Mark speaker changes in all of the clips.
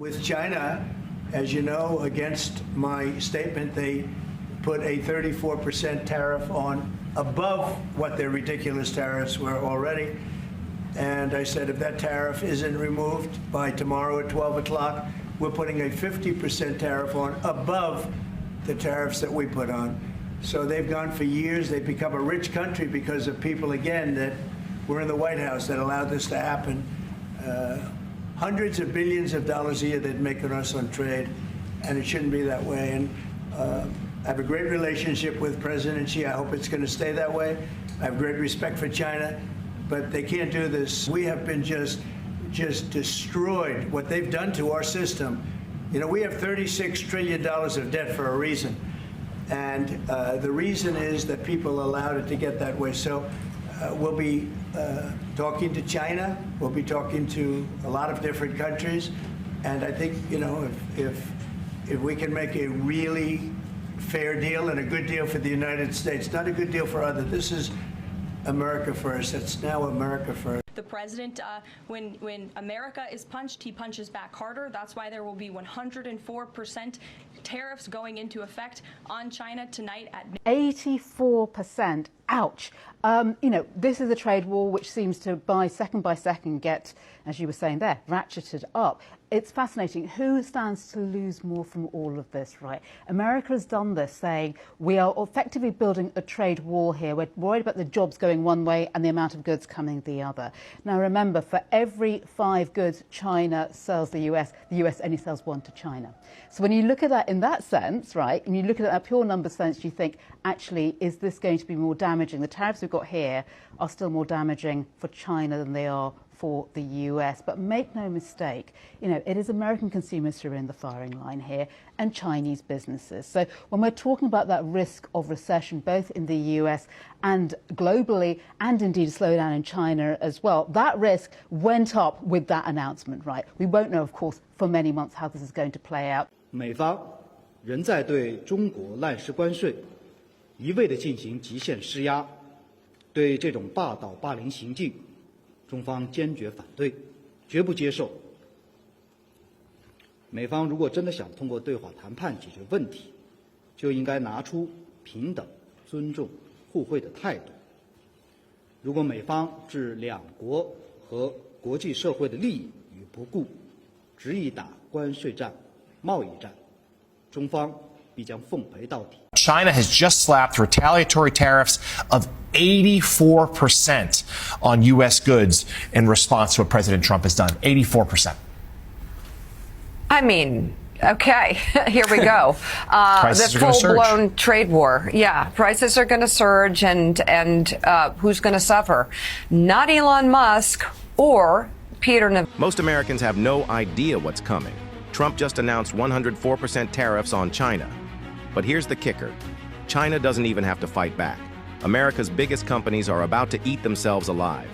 Speaker 1: With China, as you know, against my statement, they put a 34% tariff on above what their ridiculous tariffs were already. And I said, if that tariff isn't removed by tomorrow at 12 o'clock, we're putting a 50% tariff on above the tariffs that we put on. So they've gone for years. They've become a rich country because of people, again, that were in the White House that allowed this to happen. Hundreds of billions of dollars a year they'd make on us on trade, and it shouldn't be that way. And I have a great relationship with President Xi. I hope it's going to stay that way. I have great respect for China, but they can't do this. We have been just destroyed. What they've done to our system. You know, we have $36 trillion of debt for a reason. And the reason is that people allowed it to get that way. So we'll be talking to China. We'll be talking to a lot of different countries. And I think, you know, if we can make a really fair deal and a good deal for the United States, not a good deal for others. This is America first. It's now America first.
Speaker 2: The president, when America is punched, he punches back harder. That's why there will be 104% tariffs going into effect on China tonight at
Speaker 3: 84%. Ouch. You know, this is a trade war which seems to, by second get, as you were saying there, ratcheted up. It's fascinating. Who stands to lose more from all of this, right? America has done this, saying we are effectively building a trade war here. We're worried about the jobs going one way and the amount of goods coming the other. Now, remember, for every 5 goods China sells the US only sells 1 to China. So when you look at that in that sense, right, and you look at it in a pure number sense, you think, actually, is this going to be more damaging? The tariffs we've got here are still more damaging for China than they are for the US. But make no mistake, you know, it is American consumers who are in the firing line here and Chinese businesses. So when we're talking about that risk of recession, both in the US and globally, and indeed a slowdown in China as well, that risk went up with that announcement, right? We won't know, of course, for many months how this is going to play out.
Speaker 4: 美方仍在对中国滥施关税，一味地进行极限施压，对这种霸道霸凌行径，中方坚决反对，绝不接受。美方如果真的想通过对话谈判解决问题，就应该拿出平等、尊重、互惠的态度。如果美方置两国和国际社会的利益于不顾，执意打关税战、贸易战，中方必将奉陪到底。
Speaker 5: China has just slapped retaliatory tariffs of 84% on U.S. goods in response to what President Trump has done. 84%.
Speaker 6: I mean, okay, here we go. The full-blown trade war. Yeah, prices are going to surge, and who's going to suffer? Not Elon Musk or Peter.
Speaker 7: Most Americans have no idea what's coming. Trump just announced 104% tariffs on China. But here's the kicker. China doesn't even have to fight back. America's biggest companies are about to eat themselves alive.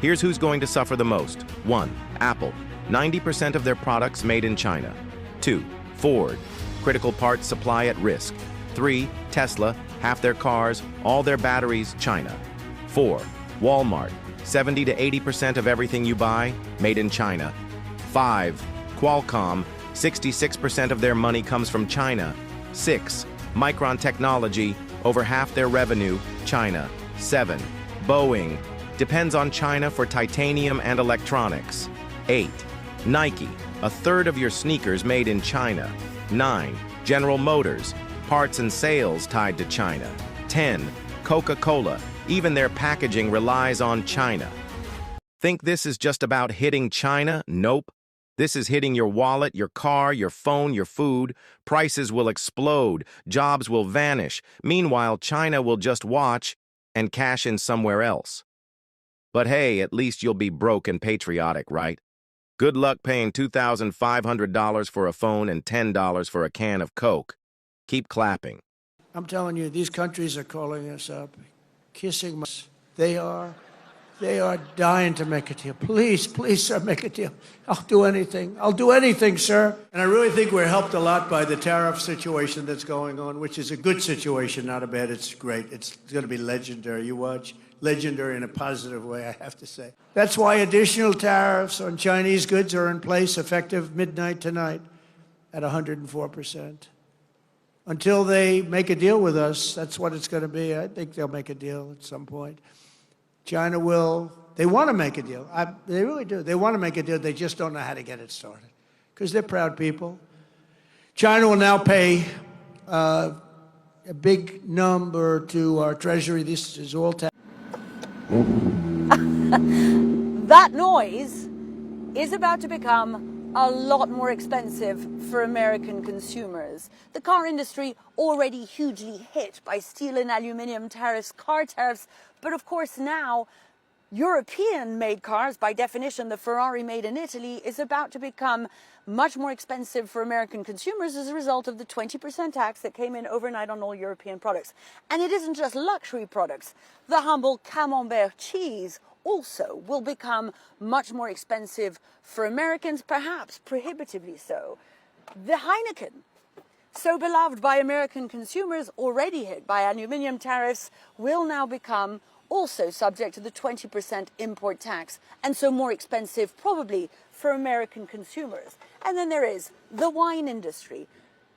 Speaker 7: Here's who's going to suffer the most. 1. Apple. 90% of their products made in China. 2. Ford. Critical parts supply at risk. 3. Tesla. Half their cars, all their batteries, China. 4. Walmart. 70 to 80% of everything you buy, made in China. 5. Qualcomm. 66% of their money comes from China. 6. Micron Technology, over half their revenue, China. 7. Boeing, depends on China for titanium and electronics. 8. Nike, a third of your sneakers made in China. 9. General Motors, parts and sales tied to China. 10. Coca-Cola, even their packaging relies on China. Think this is just about hitting China? Nope. This is hitting your wallet, your car, your phone, your food. Prices will explode. Jobs will vanish. Meanwhile, China will just watch and cash in somewhere else. But hey, at least you'll be broke and patriotic, right? Good luck paying $2,500 for a phone and $10 for a can of Coke. Keep clapping.
Speaker 1: I'm telling you, these countries are calling us up, kissing us. They are dying to make a deal. Please, please, sir, make a deal. I'll do anything. I'll do anything, sir. And I really think we're helped a lot by the tariff situation that's going on, which is a good situation, not a bad. It's great. It's going to be legendary. You watch. legendary in a positive way, I have to say. That's why additional tariffs on Chinese goods are in place effective midnight tonight at 104%. Until they make a deal with us, that's what it's going to be. I think they'll make a deal at some point. China will, they want to make a deal. They really do. They want to make a deal. They just don't know how to get it started because they're proud people. China will now pay a big number to our Treasury. This is all tax.
Speaker 8: That noise is about to become a lot more expensive for American consumers. The car industry already hugely hit by steel and aluminium tariffs, car tariffs, but of course now European-made cars, by definition the Ferrari made in Italy, is about to become much more expensive for American consumers as a result of the 20% tax that came in overnight on all European products. And it isn't just luxury products. The humble Camembert cheese also will become much more expensive for Americans, perhaps prohibitively so. The Heineken, so beloved by American consumers, already hit by aluminium tariffs, will now become also subject to the 20% import tax, and so more expensive probably for American consumers. And then there is the wine industry.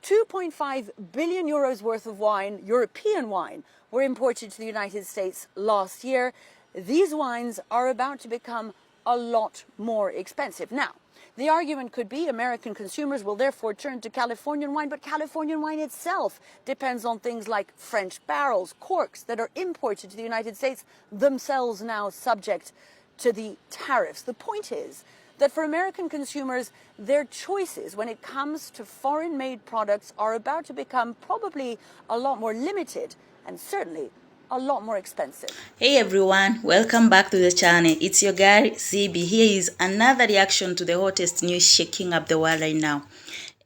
Speaker 8: 2.5 billion euros worth of wine, European wine, were imported to the United States last year. These wines are about to become a lot more expensive. Now, the argument could be American consumers will therefore turn to Californian wine, but Californian wine itself depends on things like French barrels, corks that are imported to the United States, themselves now subject to the tariffs. The point is that for American consumers, their choices when it comes to foreign-made products are about to become probably a lot more limited and certainly a lot more expensive.
Speaker 9: Hey everyone, welcome back to the channel. It's your guy CB. Here is another reaction to the hottest news shaking up the world right now.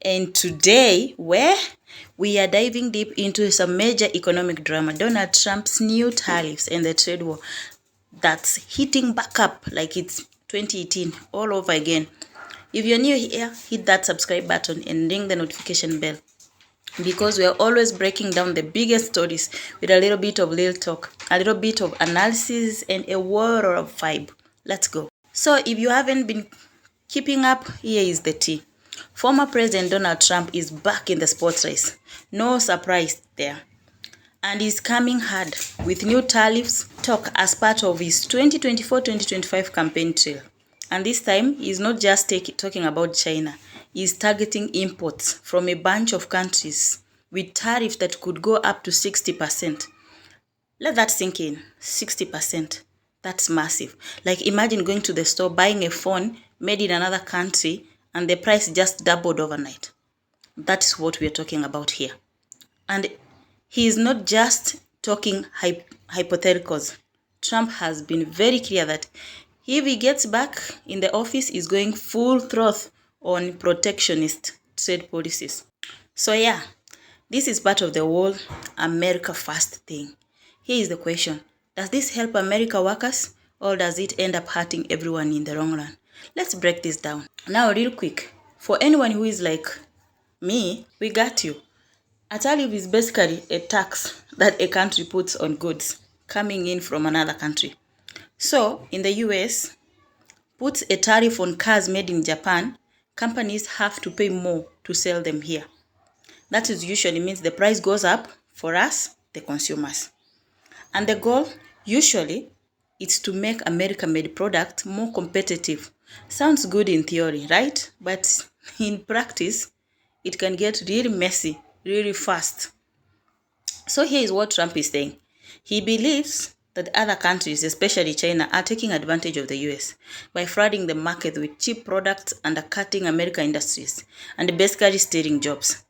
Speaker 9: And today, we are diving deep into some major economic drama. Donald Trump's new tariffs and the trade war that's hitting back up like it's 2018 all over again. If you're new here, hit that subscribe button and ring the notification bell, because we are always breaking down the biggest stories with a little bit of real talk, a little bit of analysis, and a word of vibe. Let's go. So if you haven't been keeping up, here is the tea. Former President Donald Trump is back in the spotlight. No surprise there. And he's coming hard with new tariffs talk as part of his 2024-2025 campaign trail. And this time, he's not just talking about China. Is targeting imports from a bunch of countries with tariffs that could go up to 60%. Let that sink in. 60%. That's massive. Like imagine going to the store, buying a phone made in another country, and the price just doubled overnight. That's what we're talking about here. And he is not just talking hypotheticals. Trump has been very clear that if he gets back in the office, he's going full throttle on protectionist trade policies. So yeah, this is part of the whole America First thing. Here is the question. Does this help America workers, or does it end up hurting everyone in the long run? Let's break this down. Now real quick, for anyone who is like me, we got you. A tariff is basically a tax that a country puts on goods coming in from another country. So in the US, puts a tariff on cars made in Japan, companies have to pay more to sell them here. That is usually means the price goes up for us, the consumers. And the goal, usually, is to make American-made products more competitive. Sounds good in theory, right? But in practice, it can get really messy, really fast. So here is what Trump is saying. He believes that other countries, especially China, are taking advantage of the US by flooding the market with cheap products, undercutting American industries, and basically stealing jobs.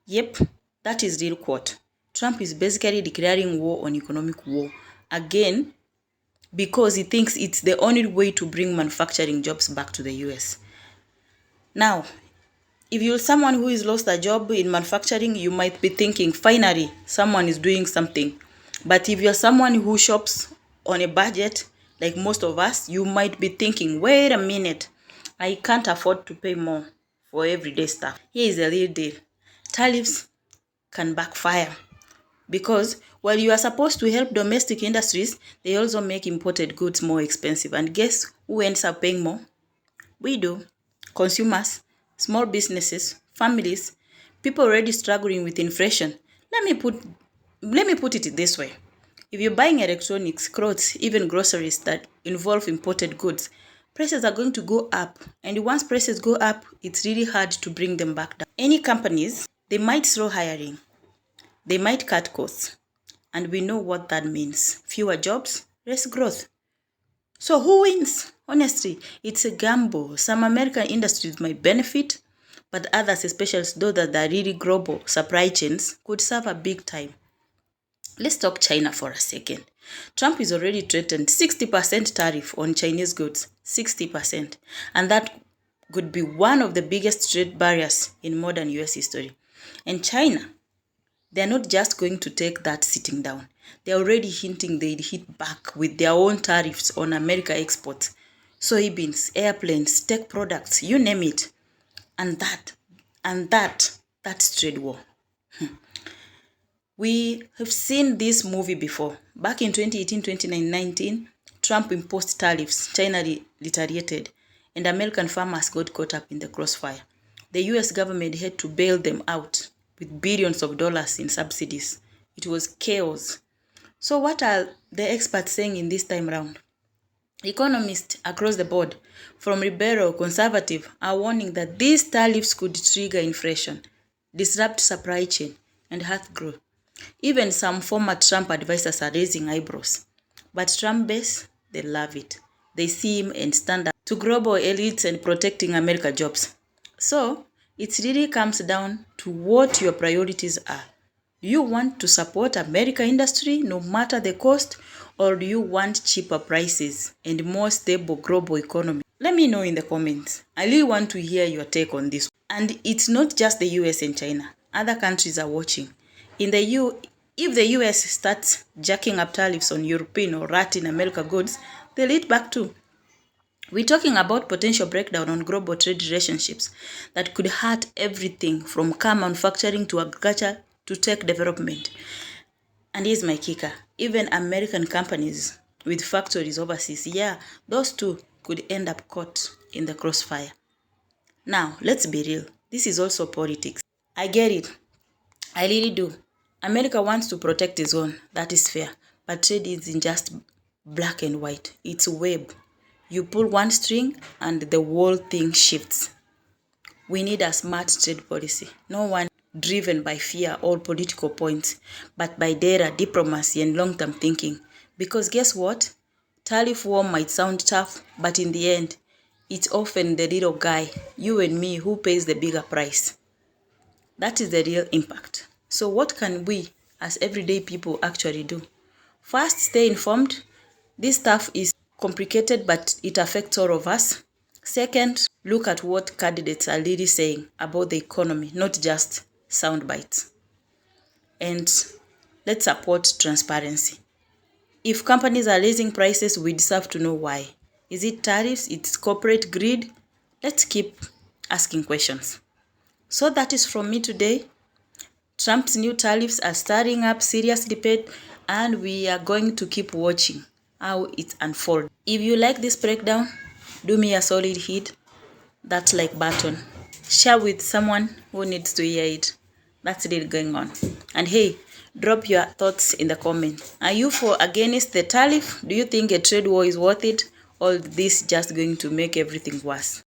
Speaker 9: Yep, that is real quote. Trump is basically declaring war on economic war again because he thinks it's the only way to bring manufacturing jobs back to the US. Now, if you're someone who has lost a job in manufacturing, you might be thinking, finally, someone is doing something. But if you're someone who shops on a budget, like most of us, you might be thinking, wait a minute, I can't afford to pay more for everyday stuff. Here is the real deal. Tariffs can backfire Because while you are supposed to help domestic industries, they also make imported goods more expensive. And guess who ends up paying more? We do. Consumers, small businesses, families, people already struggling with inflation. Let me put it this way. If you're buying electronics, clothes, even groceries that involve imported goods, prices are going to go up. And once prices go up, it's really hard to bring them back down. Any companies, they might slow hiring. They might cut costs. And we know what that means. Fewer jobs, less growth. So who wins? Honestly, it's a gamble. Some American industries might benefit, but others, especially those that are really global supply chains, could suffer big time. Let's talk China for a second. Trump is already threatened 60% tariff on Chinese goods, 60%. And that could be one of the biggest trade barriers in modern US history. And China, they're not just going to take that sitting down. They're already hinting they'd hit back with their own tariffs on America exports. Soybeans, airplanes, tech products, you name it. And that's trade war. We have seen this movie before. Back in 2018, 2019, Trump imposed tariffs, China retaliated, and American farmers got caught up in the crossfire. The US government had to bail them out with billions of dollars in subsidies. It was chaos. So what are the experts saying in this time round? Economists across the board, from liberal, conservative, are warning that these tariffs could trigger inflation, disrupt supply chain, and hurt growth. Even some former Trump advisors are raising eyebrows. But Trump base, they love it. They see him and stand up to global elites and protecting America jobs. So, it really comes down to what your priorities are. Do you want to support American industry no matter the cost, or do you want cheaper prices and more stable global economy? Let me know in the comments. I really want to hear your take on this. And it's not just the US and China. Other countries are watching. If the US starts jacking up tariffs on European or Latin America goods, they'll hit back too. We're talking about potential breakdown on global trade relationships that could hurt everything from car manufacturing to agriculture to tech development. And here's my kicker. Even American companies with factories overseas, those two could end up caught in the crossfire. Now, let's be real. This is also politics. I get it. I really do. America wants to protect its own. That is fair. But trade isn't just black and white. It's a web. You pull one string and the whole thing shifts. We need a smart trade policy. No one driven by fear or political points, but by data, diplomacy, and long-term thinking. Because guess what? Tariff war might sound tough, but in the end, it's often the little guy, you and me, who pays the bigger price. That is the real impact. So what can we, as everyday people, actually do? First, stay informed. This stuff is complicated, but it affects all of us. Second, look at what candidates are really saying about the economy, not just sound bites. And let's support transparency. If companies are raising prices, we deserve to know why. Is it tariffs? It's corporate greed? Let's keep asking questions. So that is from me today. Trump's new tariffs are stirring up serious debate, and we are going to keep watching how it unfolds. If you like this breakdown, do me a solid, hit that like button. Share with someone who needs to hear it. That's really going on. And hey, drop your thoughts in the comments. Are you for or against the tariff? Do you think a trade war is worth it, or is this just going to make everything worse?